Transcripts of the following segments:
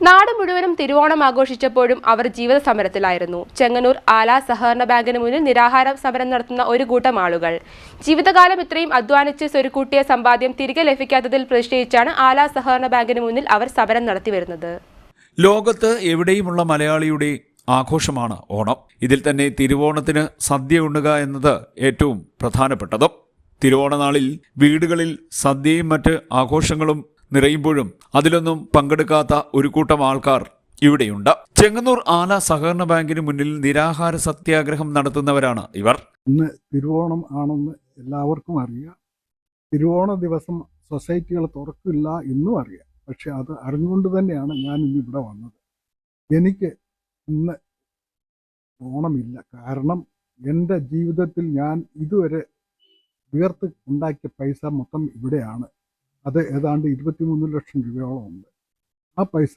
നാട് മുഴുവനും തിരുവോണം ആഘോഷിച്ചപ്പോഴും അവർ ജീവിത സമരത്തിലായിരുന്നു. ചെങ്ങന്നൂർ ആല സഹകരണ ബാങ്കിന് മുന്നിൽ നിരാഹാര സമരം നടത്തുന്ന ഒരു കൂട്ടം ആളുകൾ ജീവിതകാലം ഇത്രയും അധ്വാനിച്ച് സ്വരുക്കൂട്ടിയ സമ്പാദ്യം തിരികെ ലഭിക്കാത്തതിൽ പ്രതിഷേധിച്ചാണ് ആല സഹകരണ ബാങ്കിന് മുന്നിൽ അവർ സമരം നടത്തിവരുന്നത്. ലോകത്ത് എവിടെയുമുള്ള മലയാളിയുടെ ആഘോഷമാണ് ഓണം. ഇതിൽ തന്നെ തിരുവോണത്തിന് സദ്യ ഉണ്ണുക എന്നത് ഏറ്റവും പ്രധാനപ്പെട്ടതും. തിരുവോണനാളിൽ വീടുകളിൽ സദ്യയും മറ്റ് ആഘോഷങ്ങളും നിറയുമ്പോഴും അതിലൊന്നും പങ്കെടുക്കാത്ത ഒരു കൂട്ടം ആൾക്കാർ ഇവിടെയുണ്ട്. ചെങ്ങന്നൂർ ആല സഹകരണ ബാങ്കിന് മുന്നിൽ നിരാഹാര സത്യാഗ്രഹം നടത്തുന്നവരാണ് ഇവർ. ഇന്ന് തിരുവോണം ആണെന്ന് എല്ലാവർക്കും അറിയാം. തിരുവോണ ദിവസം സൊസൈറ്റികൾ തുറക്കില്ല എന്നും അറിയാം. പക്ഷെ അത് അറിഞ്ഞുകൊണ്ട് തന്നെയാണ് ഞാൻ ഇന്ന് ഇവിടെ വന്നത്. എനിക്ക് ഇന്ന് ഓണമില്ല. കാരണം എൻ്റെ ജീവിതത്തിൽ ഞാൻ ഇതുവരെ ഉയർത്തി ഉണ്ടാക്കിയ പൈസ മൊത്തം ഇവിടെയാണ്. അത് ഏതാണ്ട് 23 ലക്ഷം രൂപയോളം ഉണ്ട്. ആ പൈസ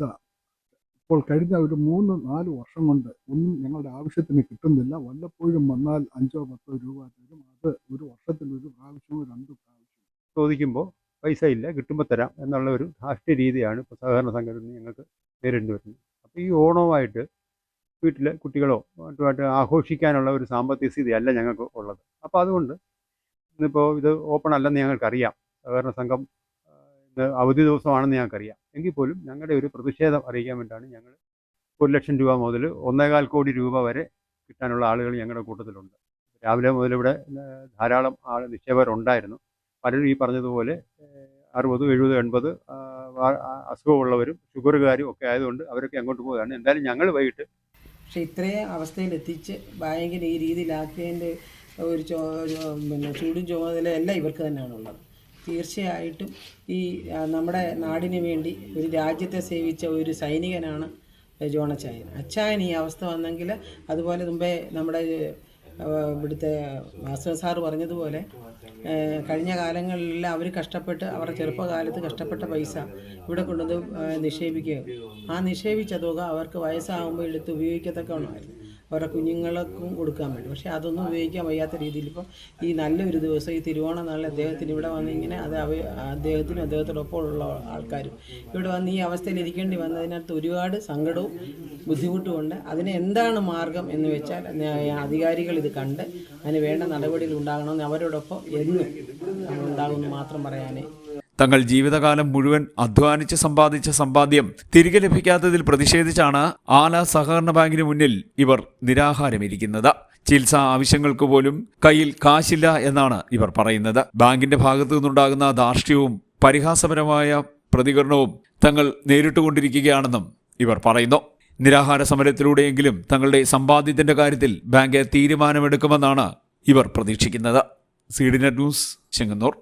ഇപ്പോൾ കഴിഞ്ഞ ഒരു 3-4 വർഷം കൊണ്ട് ഒന്നും ഞങ്ങളുടെ ആവശ്യത്തിന് കിട്ടുന്നില്ല. വല്ലപ്പോഴും വന്നാൽ 5-10 രൂപ തരും. അത് ഒരു വർഷത്തിൽ ഒരു പ്രാവശ്യമോ 2 പ്രാവശ്യം ചോദിക്കുമ്പോൾ പൈസ ഇല്ല, കിട്ടുമ്പോൾ തരാം എന്നുള്ള ഒരു ധാർഷ്ട്യ രീതിയാണ് ഇപ്പോൾ സഹകരണ സംഘത്തിൽ ഞങ്ങൾക്ക് നേരിടേണ്ടി വരുന്നത്. അപ്പോൾ ഈ ഓണവുമായിട്ട് വീട്ടിലെ കുട്ടികളോ മറ്റുമായിട്ട് ആഘോഷിക്കാനുള്ള ഒരു സാമ്പത്തിക സ്ഥിതി അല്ല ഞങ്ങൾക്ക് ഉള്ളത്. അപ്പോൾ അതുകൊണ്ട് ഇന്നിപ്പോൾ ഇത് ഓപ്പൺ അല്ലെന്ന് ഞങ്ങൾക്കറിയാം. സഹകരണ സംഘം ഇന്ന് അവധി ദിവസമാണെന്ന് ഞങ്ങൾക്കറിയാം. എങ്കിൽ പോലും ഞങ്ങളുടെ ഒരു പ്രതിഷേധം അറിയിക്കാൻ വേണ്ടിയിട്ടാണ് ഞങ്ങൾ 1 ലക്ഷം രൂപ മുതൽ 1.25 കോടി രൂപ വരെ കിട്ടാനുള്ള ആളുകൾ ഞങ്ങളുടെ കൂട്ടത്തിലുണ്ട്. രാവിലെ മുതൽ ഇവിടെ ധാരാളം നിക്ഷേപകരുണ്ടായിരുന്നു. പലരും ഈ പറഞ്ഞതുപോലെ 60, 70, 80 അസുഖമുള്ളവരും ഷുഗറുകാരും ഒക്കെ ആയതുകൊണ്ട് അവരൊക്കെ അങ്ങോട്ട് പോവുകയാണ്. എന്തായാലും ഞങ്ങൾ വൈകിട്ട് പക്ഷെ ഇത്രയും അവസ്ഥയിലെത്തിച്ച് ബാങ്കിന് ഈ രീതിയിലാക്കിയതിൻ്റെ ഒരു ചൂടും ചുമതല എല്ലാം ഇവർക്ക് തന്നെയാണുള്ളത്. തീർച്ചയായിട്ടും ഈ നമ്മുടെ നാടിന് വേണ്ടി ഒരു രാജ്യത്തെ സേവിച്ച ഒരു സൈനികനാണ് ജോണച്ചായൻ. അച്ചായൻ ഈ അവസ്ഥ വന്നെങ്കിൽ അതുപോലെ മുമ്പേ നമ്മുടെ ഇവിടുത്തെ വാസവ സാറ് പറഞ്ഞതുപോലെ കഴിഞ്ഞ കാലങ്ങളിൽ അവർ കഷ്ടപ്പെട്ട് അവരുടെ ചെറുപ്പകാലത്ത് കഷ്ടപ്പെട്ട പൈസ ഇവിടെ കൊണ്ടുവന്ന് നിക്ഷേപിക്കുക. ആ നിക്ഷേപിച്ച തുക അവർക്ക് വയസ്സാകുമ്പോൾ എടുത്ത് ഉപയോഗിക്കത്തക്കവണ്ണമായിരുന്നു. അവരുടെ കുഞ്ഞുങ്ങൾക്കും കൊടുക്കാൻ വേണ്ടി. പക്ഷേ അതൊന്നും ഉപയോഗിക്കാൻ വയ്യാത്ത രീതിയിൽ ഇപ്പോൾ ഈ നല്ലൊരു ദിവസം ഈ തിരുവോണ നാളിൽ അദ്ദേഹത്തിന് ഇവിടെ വന്നിങ്ങനെ അദ്ദേഹത്തിനും അദ്ദേഹത്തോടൊപ്പമുള്ള ആൾക്കാരും ഇവിടെ വന്ന് ഈ അവസ്ഥയിൽ ഇരിക്കേണ്ടി വന്നതിനകത്ത് ഒരുപാട് സങ്കടവും ബുദ്ധിമുട്ടും ഉണ്ട്. അതിന് എന്താണ് മാർഗം എന്ന് വെച്ചാൽ അധികാരികൾ ഇത് കണ്ട് അതിന് വേണ്ട നടപടികൾ ഉണ്ടാകണമെന്ന് അവരോടൊപ്പം എന്നും ഉണ്ടാകുമെന്ന് മാത്രം പറയാനേ. തങ്ങൾ ജീവിതകാലം മുഴുവൻ അധ്വാനിച്ച് സമ്പാദിച്ച സമ്പാദ്യം തിരികെ ലഭിക്കാത്തതിൽ പ്രതിഷേധിച്ചാണ് ആല സഹകരണ ബാങ്കിന് മുന്നിൽ ഇവർ നിരാഹാരമിരിക്കുന്നത്. ചികിത്സാ ആവശ്യങ്ങൾക്ക് പോലും കയ്യിൽ കാശില്ല എന്നാണ് ഇവർ പറയുന്നത്. ബാങ്കിന്റെ ഭാഗത്തു നിന്നുണ്ടാകുന്ന ധാർഷ്ട്യവും പരിഹാസപരമായ പ്രതികരണവും തങ്ങൾ നേരിട്ടുകൊണ്ടിരിക്കുകയാണെന്നും ഇവർ പറയുന്നു. നിരാഹാര സമരത്തിലൂടെയെങ്കിലും തങ്ങളുടെ സമ്പാദ്യത്തിന്റെ കാര്യത്തിൽ ബാങ്ക് തീരുമാനമെടുക്കുമെന്നാണ് ഇവർ പ്രതീക്ഷിക്കുന്നത്. CDNet news, Chengannur.